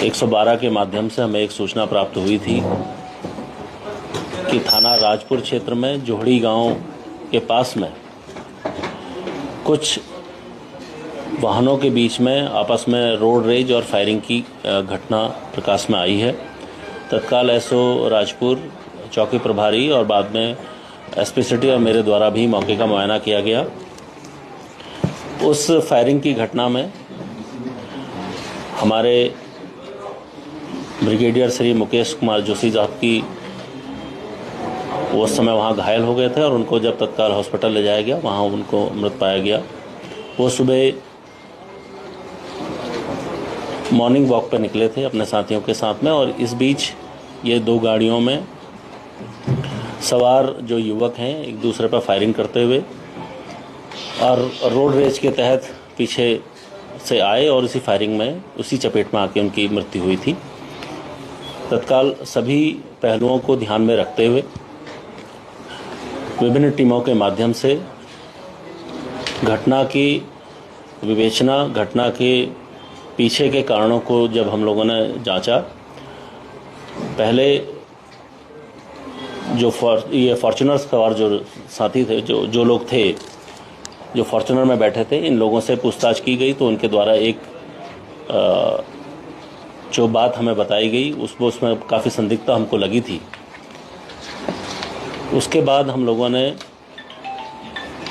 112 के माध्यम से हमें एक सूचना प्राप्त हुई थी कि थाना राजपुर क्षेत्र में जोहड़ी गांव के पास में कुछ वाहनों के बीच में आपस में रोड रेज और फायरिंग की घटना प्रकाश में आई है। तत्काल एसओ राजपुर चौकी प्रभारी और बाद में एसपी सिटी और मेरे द्वारा भी मौके का मुआयना किया गया। उस फायरिंग की घटना में हमारे ब्रिगेडियर श्री मुकेश कुमार जोशी साहब की वो उस समय वहाँ घायल हो गए थे और उनको जब तत्काल हॉस्पिटल ले जाया गया वहाँ उनको मृत पाया गया। वो सुबह मॉर्निंग वॉक पर निकले थे अपने साथियों के साथ में और इस बीच ये दो गाड़ियों में सवार जो युवक हैं एक दूसरे पर फायरिंग करते हुए और रोड रेज के तहत पीछे से आए और उसी फायरिंग में उसी चपेट में आके उनकी मृत्यु हुई थी। तत्काल सभी पहलुओं को ध्यान में रखते हुए विभिन्न टीमों के माध्यम से घटना की विवेचना, घटना के पीछे के कारणों को जब हम लोगों ने जांचा, पहले जो ये फॉर्च्यूनर सवार जो साथी थे, जो लोग थे जो फॉर्च्यूनर में बैठे थे, इन लोगों से पूछताछ की गई तो उनके द्वारा एक जो बात हमें बताई गई उसमें काफ़ी संदिग्धता हमको लगी थी। उसके बाद हम लोगों ने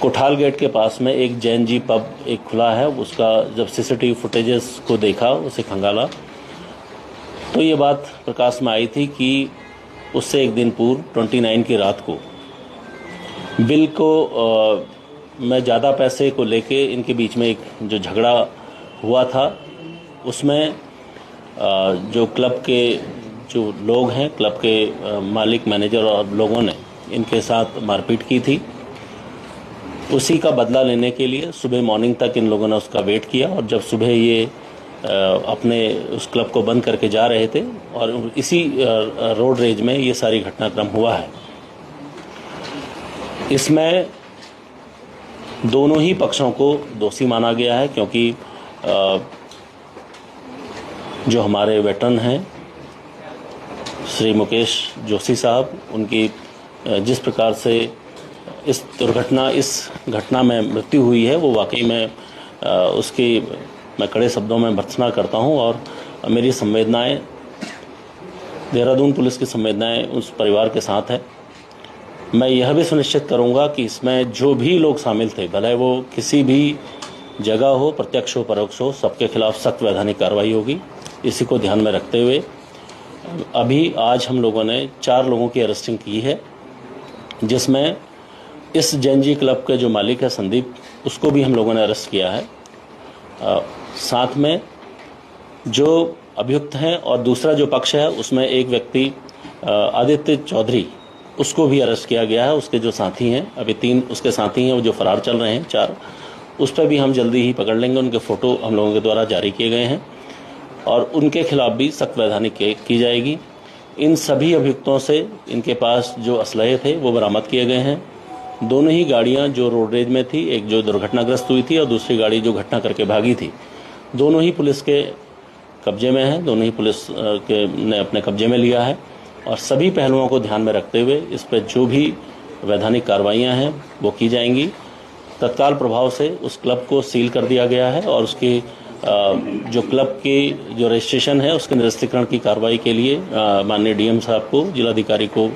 कोठाल गेट के पास में एक जैन जी पब एक खुला है, उसका जब सीसीटीवी फुटेजेस को देखा, उसे खंगाला तो ये बात प्रकाश में आई थी कि उससे एक दिन पूर्व 29 की रात को बिल को में ज़्यादा पैसे को लेके इनके बीच में एक जो झगड़ा हुआ था उसमें जो क्लब के जो लोग हैं, क्लब के मालिक, मैनेजर और लोगों ने इनके साथ मारपीट की थी। उसी का बदला लेने के लिए सुबह मॉर्निंग तक इन लोगों ने उसका वेट किया और जब सुबह ये अपने उस क्लब को बंद करके जा रहे थे और इसी रोड रेज में ये सारी घटनाक्रम हुआ है। इसमें दोनों ही पक्षों को दोषी माना गया है क्योंकि जो हमारे वेटरन हैं श्री मुकेश जोशी साहब, उनकी जिस प्रकार से इस घटना में मृत्यु हुई है वो वाकई में उसकी मैं कड़े शब्दों में भर्त्सना करता हूं और मेरी संवेदनाएं, देहरादून पुलिस की संवेदनाएं उस परिवार के साथ है। मैं यह भी सुनिश्चित करूंगा कि इसमें जो भी लोग शामिल थे, भले वो किसी भी जगह हो, प्रत्यक्ष हो परोक्ष हो, सबके खिलाफ सख्त वैधानिक कार्रवाई होगी। इसी को ध्यान में रखते हुए अभी आज हम लोगों ने 4 लोगों की अरेस्टिंग की है, जिसमें इस जैन जी क्लब के जो मालिक है संदीप, उसको भी हम लोगों ने अरेस्ट किया है। साथ में जो अभियुक्त हैं और दूसरा जो पक्ष है उसमें एक व्यक्ति आदित्य चौधरी, उसको भी अरेस्ट किया गया है। उसके जो साथी हैं, अभी 3 उसके साथी हैं वो जो फरार चल रहे हैं 4, उस पर भी हम जल्दी ही पकड़ लेंगे। उनके फ़ोटो हम लोगों के द्वारा जारी किए गए हैं और उनके खिलाफ भी सख्त वैधानिक की जाएगी। इन सभी अभियुक्तों से इनके पास जो असलहे थे वो बरामद किए गए हैं। दोनों ही गाड़ियां जो रोड रेज में थी, एक जो दुर्घटनाग्रस्त हुई थी और दूसरी गाड़ी जो घटना करके भागी थी, दोनों ही पुलिस के कब्जे में है, दोनों ही पुलिस ने अपने कब्जे में लिया है और सभी पहलुओं को ध्यान में रखते हुए इस पर जो भी वैधानिक कार्रवाइयाँ हैं वो की जाएंगी। तत्काल प्रभाव से उस क्लब को सील कर दिया गया है और उसकी जो क्लब की जो रजिस्ट्रेशन है उसके निरस्तीकरण की कार्रवाई के लिए माननीय डीएम साहब को, जिलाधिकारी को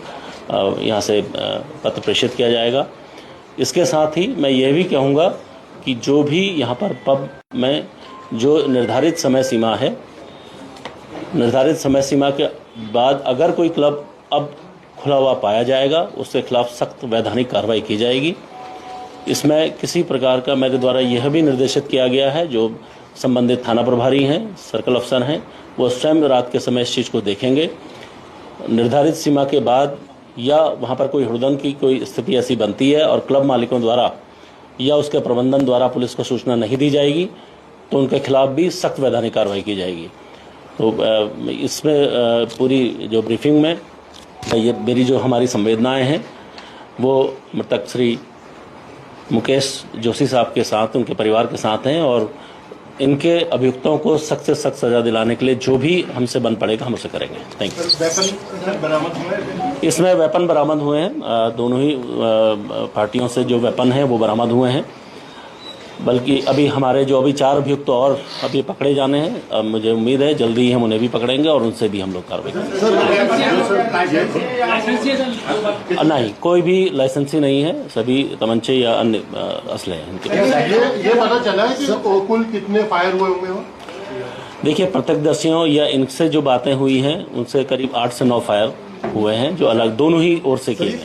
यहाँ से पत्र प्रेषित किया जाएगा। इसके साथ ही मैं यह भी कहूँगा कि जो भी यहाँ पर पब में जो निर्धारित समय सीमा है, निर्धारित समय सीमा के बाद अगर कोई क्लब अब खुला हुआ पाया जाएगा उसके खिलाफ सख्त वैधानिक कार्रवाई की जाएगी। इसमें किसी प्रकार का मेरे द्वारा यह भी निर्देशित किया गया है, जो संबंधित थाना प्रभारी हैं, सर्कल अफसर हैं, वो स्वयं रात के समय इस चीज़ को देखेंगे। निर्धारित सीमा के बाद या वहाँ पर कोई हुड़दंग की कोई स्थिति ऐसी बनती है और क्लब मालिकों द्वारा या उसके प्रबंधन द्वारा पुलिस को सूचना नहीं दी जाएगी तो उनके खिलाफ भी सख्त वैधानिक कार्रवाई की जाएगी। तो इसमें पूरी जो ब्रीफिंग में ये मेरी जो हमारी संवेदनाएं हैं वो मृतक श्री मुकेश जोशी साहब के साथ, उनके परिवार के साथ हैं और इनके अभियुक्तों को सख्त से सख्त सजा दिलाने के लिए जो भी हमसे बन पड़ेगा हम उसे करेंगे। Thank you. इसमें वेपन बरामद हुए हैं, दोनों ही पार्टियों से जो वेपन है वो बरामद हुए हैं। बल्कि अभी हमारे जो अभी 4 अभियुक्त तो और अभी पकड़े जाने हैं। अब मुझे उम्मीद है जल्दी ही हम उन्हें भी पकड़ेंगे और उनसे भी हम लोग कार्रवाई करेंगे। नहीं, कोई भी लाइसेंसी नहीं है, सभी तमंचे या अन्य असले हैं इनके। ये पता चला है कि कुल कितने फायर हुए होंगे? देखिए, प्रत्यक्षदर्शियों या इनसे जो बातें हुई हैं उनसे करीब 8 से 9 फायर हुए हैं जो अलग दोनों ही ओर से किए गए।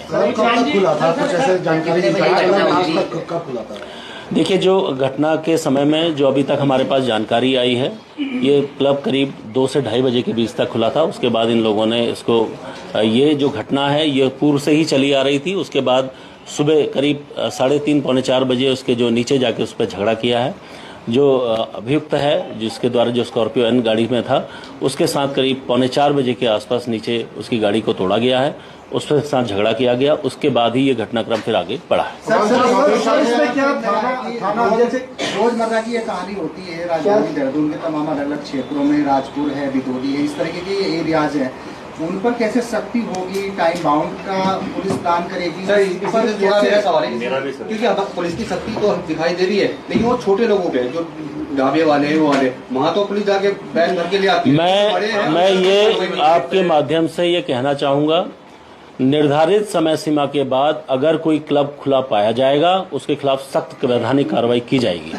देखिए, जो घटना के समय में जो अभी तक हमारे पास जानकारी आई है, ये क्लब करीब 2 से 2:30 बजे के बीच तक खुला था। उसके बाद इन लोगों ने इसको, ये जो घटना है ये पूर्व से ही चली आ रही थी। उसके बाद सुबह करीब 3:30 पौने 4 बजे उसके जो नीचे जाके उस पर झगड़ा किया है। जो अभियुक्त है जिसके द्वारा जो स्कॉर्पियो एन गाड़ी में था, उसके साथ करीब पौने 4 बजे के आसपास नीचे उसकी गाड़ी को तोड़ा गया है, उसके साथ झगड़ा किया गया। उसके बाद ही ये घटनाक्रम फिर आगे बढ़ा है। रोजमर्रा की ये कहानी होती है राजधानी देहरादून के तमाम अलग अलग क्षेत्रों में, राजपुर है, बिदोली है, इस तरीके के एरियाज हैं, उन पर कैसे सख्ती होगी? टाइम बाउंड का पुलिस प्लान करेगी? सवाल है क्योंकि अब पुलिस की सख्ती तो दिखाई दे रही है, लेकिन वो छोटे लोगों पे जो ढाबे वाले वो वाले वहाँ तो पुलिस जाके बैन भर के लिए आती है। मैं ये आपके माध्यम से ये कहना चाहूंगा, निर्धारित समय सीमा के बाद अगर कोई क्लब खुला पाया जाएगा उसके खिलाफ सख्त वैधानिक कार्रवाई की जाएगी।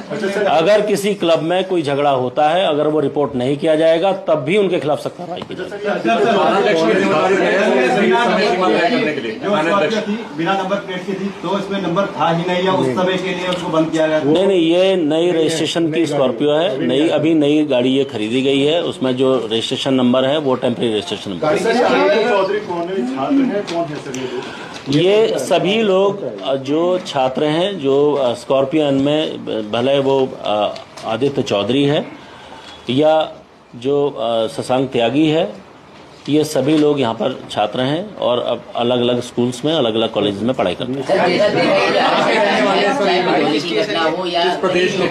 अगर किसी क्लब में कोई झगड़ा होता है, अगर वो रिपोर्ट नहीं किया जाएगा तब भी उनके खिलाफ सख्त कार्रवाई की जाएगी। बिना नंबर प्लेट की थी तो इसमें नंबर था ही नहीं, या उस समय के लिए उसको बंद किया गया? नहीं, ये नई रजिस्ट्रेशन की स्कॉर्पियो है, अभी नई गाड़ी ये खरीदी गई है। उसमें जो रजिस्ट्रेशन नंबर है वो टेम्परेरी रजिस्ट्रेशन नंबर। ये सभी लोग जो छात्र हैं, जो स्कॉर्पियन में, भले वो आदित्य चौधरी है या जो शशांक त्यागी है, ये सभी लोग यहाँ पर छात्र हैं और अब अलग अलग स्कूल्स में, अलग अलग कॉलेज में पढ़ाई करते हैं।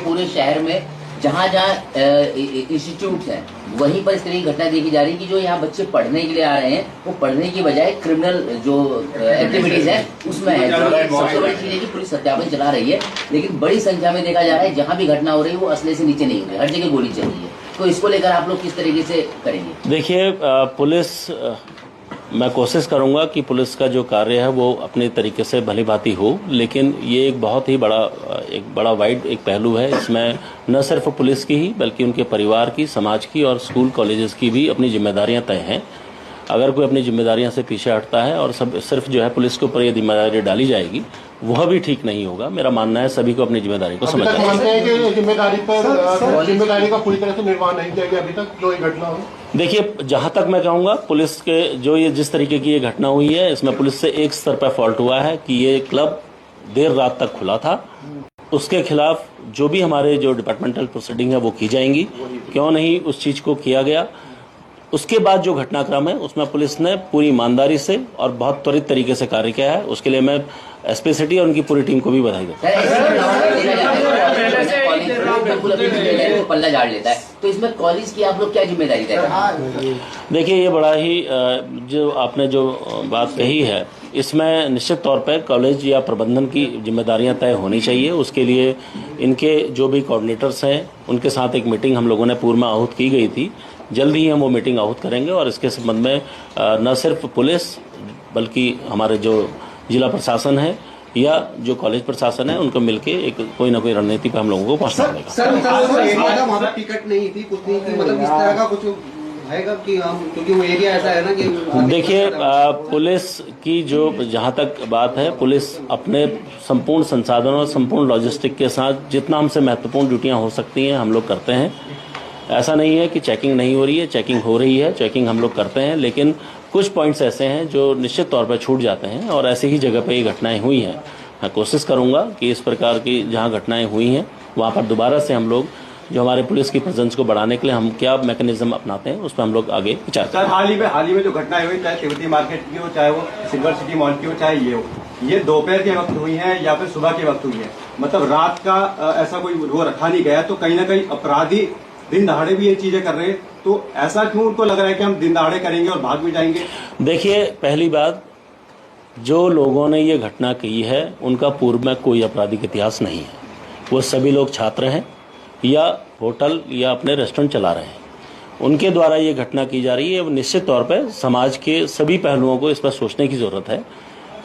पूरे शहर में जहाँ इंस्टीट्यूट है वहीं पर इस तरह की घटना देखी जा रही है कि जो यहाँ बच्चे पढ़ने के लिए आ रहे हैं वो पढ़ने की बजाय क्रिमिनल जो एक्टिविटीज है उसमें है। सबसे बड़ी चीज है कि पुलिस सत्यापन चला रही है, लेकिन बड़ी संख्या में देखा जा रहा है जहाँ भी घटना हो रही है वो असले से नीचे नहीं हो रही, हर जगह गोली चल रही है। तो इसको लेकर आप लोग किस तरीके से करेंगे? देखिए, पुलिस, मैं कोशिश करूंगा कि पुलिस का जो कार्य है वो अपने तरीके से भली भांति हो, लेकिन ये एक बहुत ही बड़ा वाइड एक पहलू है। इसमें न सिर्फ पुलिस की ही बल्कि उनके परिवार की, समाज की और स्कूल कॉलेजेस की भी अपनी जिम्मेदारियां तय हैं। अगर कोई अपनी जिम्मेदारियों से पीछे हटता है और सब सिर्फ जो है पुलिस के ऊपर ये जिम्मेदारी डाली जाएगी, वह भी ठीक नहीं होगा। मेरा मानना है सभी को अपनी जिम्मेदारी को समझना चाहिए। जिम्मेदारी का पूरी तरह से निर्वहन नहीं किया गया अभी तक जो ये घटना हुई। देखिए, जहां तक मैं कहूंगा, पुलिस के जो ये जिस तरीके की ये घटना हुई है, इसमें पुलिस से एक स्तर पर फॉल्ट हुआ है कि ये क्लब देर रात तक खुला था। उसके खिलाफ जो भी हमारे जो डिपार्टमेंटल प्रोसीडिंग है वो की जाएंगी। क्यों नहीं उस चीज को किया गया? उसके बाद जो घटनाक्रम है उसमें पुलिस ने पूरी ईमानदारी से और बहुत त्वरित तरीके से कार्य किया है। उसके लिए मैं एसपी सिटी और उनकी पूरी टीम को भी बधाई देता हूं। पल्ला झाड़ लेता है, तो इसमें कॉलेज की आप लोग क्या जिम्मेदारी तय करेंगे? देखिए, ये बड़ा ही जो आपने जो बात कही है, इसमें निश्चित तौर पर कॉलेज या प्रबंधन की जिम्मेदारियां तय होनी चाहिए। उसके लिए इनके जो भी कोऑर्डिनेटर्स हैं उनके साथ एक मीटिंग हम लोगों ने पूर्व में आहूत की गई थी। जल्द ही हम वो मीटिंग आहूत करेंगे और इसके संबंध में न सिर्फ पुलिस बल्कि हमारे जो जिला प्रशासन है या जो कॉलेज प्रशासन है उनको मिलके एक कोई ना कोई रणनीति पे हम लोगों को पहुंचना पड़ेगा। सर, टिकट नहीं थी, कुछ नहीं थी, मतलब इस तरह का कुछ हैगा कि हम, क्योंकि वो एरिया ऐसा है ना कि देखिए, पुलिस की जो जहां तक बात है, पुलिस अपने संपूर्ण संसाधनों और संपूर्ण लॉजिस्टिक के साथ जितना हमसे महत्वपूर्ण ड्यूटियां हो सकती हैं हम लोग करते हैं। ऐसा नहीं है कि चेकिंग नहीं हो रही है, चेकिंग हो रही है, चेकिंग हम लोग करते हैं, लेकिन कुछ पॉइंट्स ऐसे हैं जो निश्चित तौर पर छूट जाते हैं और ऐसी ही जगह पे ये घटनाएं हुई हैं। मैं कोशिश करूंगा कि इस प्रकार की जहां घटनाएं हुई हैं वहां पर दोबारा से हम लोग जो हमारे पुलिस की प्रेजेंस को बढ़ाने के लिए हम क्या मैकेनिज्म अपनाते हैं उस पर हम लोग आगे विचार करें। हाल ही में जो घटनाएं हुई, चाहे तिब्बती मार्केट की हो, चाहे वो सिल्वर सिटी मॉल की हो, चाहे ये हो, ये दोपहर के वक्त हुई है या फिर सुबह के वक्त हुई है, मतलब रात का ऐसा कोई वो रखा नहीं गया। तो कहीं ना कहीं अपराधी दिन दहाड़े भी ये चीजें कर रहे हैं, तो ऐसा क्यों उनको लग रहा है कि हम दिन दहाड़े करेंगे और भाग भी जाएंगे? देखिए, पहली बात, जो लोगों ने ये घटना की है उनका पूर्व में कोई आपराधिक इतिहास नहीं है। वो सभी लोग छात्र हैं या होटल या अपने रेस्टोरेंट चला रहे हैं, उनके द्वारा ये घटना की जा रही है। निश्चित तौर पर समाज के सभी पहलुओं को इस पर सोचने की जरूरत है,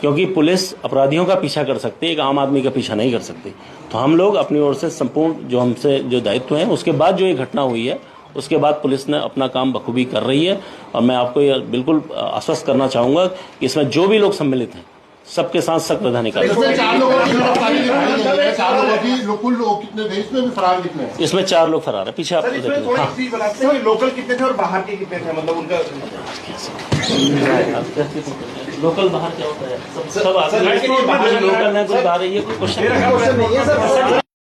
क्योंकि पुलिस अपराधियों का पीछा कर सकती है, एक आम आदमी का पीछा नहीं कर सकती। तो हम लोग अपनी ओर से संपूर्ण जो हमसे जो दायित्व है, उसके बाद जो ये घटना हुई है उसके बाद पुलिस ने अपना काम बखूबी कर रही है। और मैं आपको ये बिल्कुल आश्वस्त करना चाहूंगा कि इसमें जो भी लोग सम्मिलित हैं सबके साथ सख्त विधान निकाली। इसमें 4 लोगों की गिरफ्तारी दिखाई गई है। 4 लोगों की, कुल लोग कितने थे इसमें भी फरार कितने हैं? इसमें 4 लोग फरार है। पीछे आप सर, इसमें थोड़ी हाँ। चीज बता सकते हैं कि लोकल कितने थे और बाहर के कितने थे, मतलब उनका लोकल बाहर क्या होता है? सब सर, लोकल है, कोई बाहर है, ये कोई क्वेश्चन नहीं है सर।